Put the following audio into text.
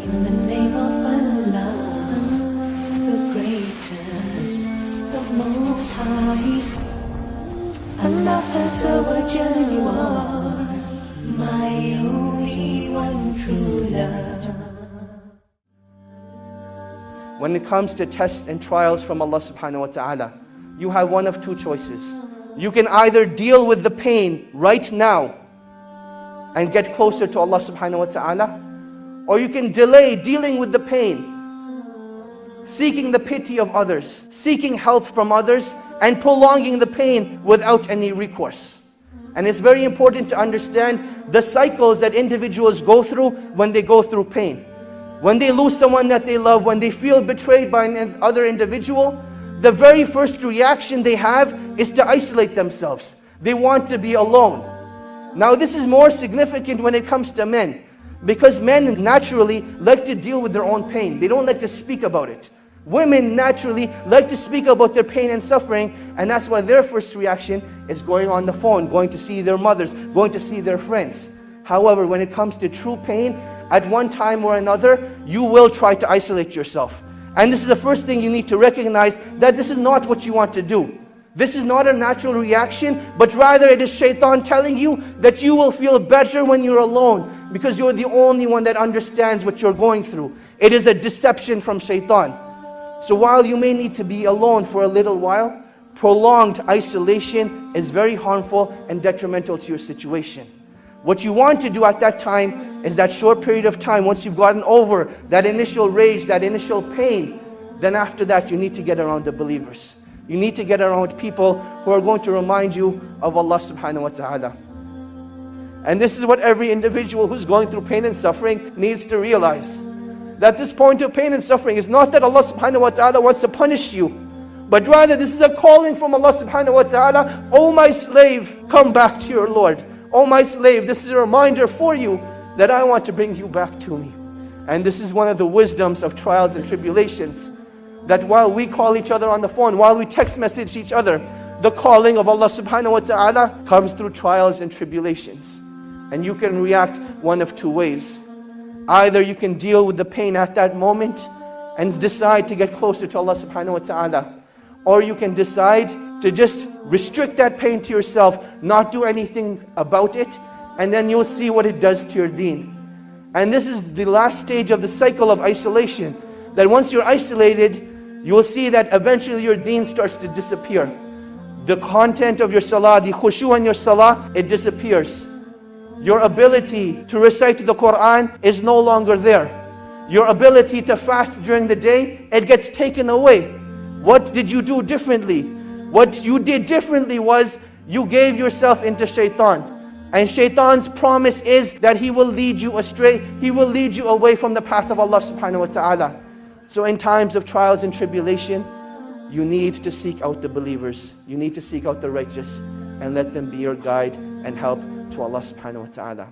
In the name of Allah, the greatest, the most high. Allah Azza wa Jalla, you are my only one true love. When it comes to tests and trials from Allah subhanahu wa ta'ala, you have one of two choices. You can either deal with the pain right now and get closer to Allah subhanahu wa ta'ala, or you can delay dealing with the pain, seeking the pity of others, seeking help from others, and prolonging the pain without any recourse. And it's very important to understand the cycles that individuals go through when they go through pain. When they lose someone that they love, when they feel betrayed by another individual, the very first reaction they have is to isolate themselves. They want to be alone. Now this is more significant when it comes to men, because men naturally like to deal with their own pain. They don't like to speak about it. Women naturally like to speak about their pain and suffering, and that's why their first reaction is going on the phone, going to see their mothers, going to see their friends. However, when it comes to true pain, at one time or another, you will try to isolate yourself. And this is the first thing you need to recognize, that this is not what you want to do. This is not a natural reaction, but rather it is shaitan telling you that you will feel better when you're alone, because you're the only one that understands what you're going through. It is a deception from shaitan. So while you may need to be alone for a little while, prolonged isolation is very harmful and detrimental to your situation. What you want to do at that time is that short period of time, once you've gotten over that initial rage, that initial pain, then after that you need to get around the believers. You need to get around people who are going to remind you of Allah subhanahu wa ta'ala. And this is what every individual who's going through pain and suffering needs to realize. That this point of pain and suffering is not that Allah subhanahu wa ta'ala wants to punish you, but rather this is a calling from Allah subhanahu wa ta'ala. Oh my slave, come back to your Lord. Oh my slave, this is a reminder for you that I want to bring you back to me. And this is one of the wisdoms of trials and tribulations, that while we call each other on the phone, while we text message each other, the calling of Allah subhanahu wa ta'ala comes through trials and tribulations. And you can react one of two ways. Either you can deal with the pain at that moment and decide to get closer to Allah subhanahu wa ta'ala, or you can decide to just restrict that pain to yourself, not do anything about it, and then you'll see what it does to your deen. And this is the last stage of the cycle of isolation, that once you're isolated, you will see that eventually your deen starts to disappear. The content of your salah, the khushu in your salah, it disappears. Your ability to recite the Quran is no longer there. Your ability to fast during the day, it gets taken away. What did you do differently? What you did differently was you gave yourself into shaitan. And shaitan's promise is that he will lead you astray. He will lead you away from the path of Allah subhanahu wa ta'ala. So in times of trials and tribulation, you need to seek out the believers. You need to seek out the righteous and let them be your guide and help to Allah subhanahu wa ta'ala.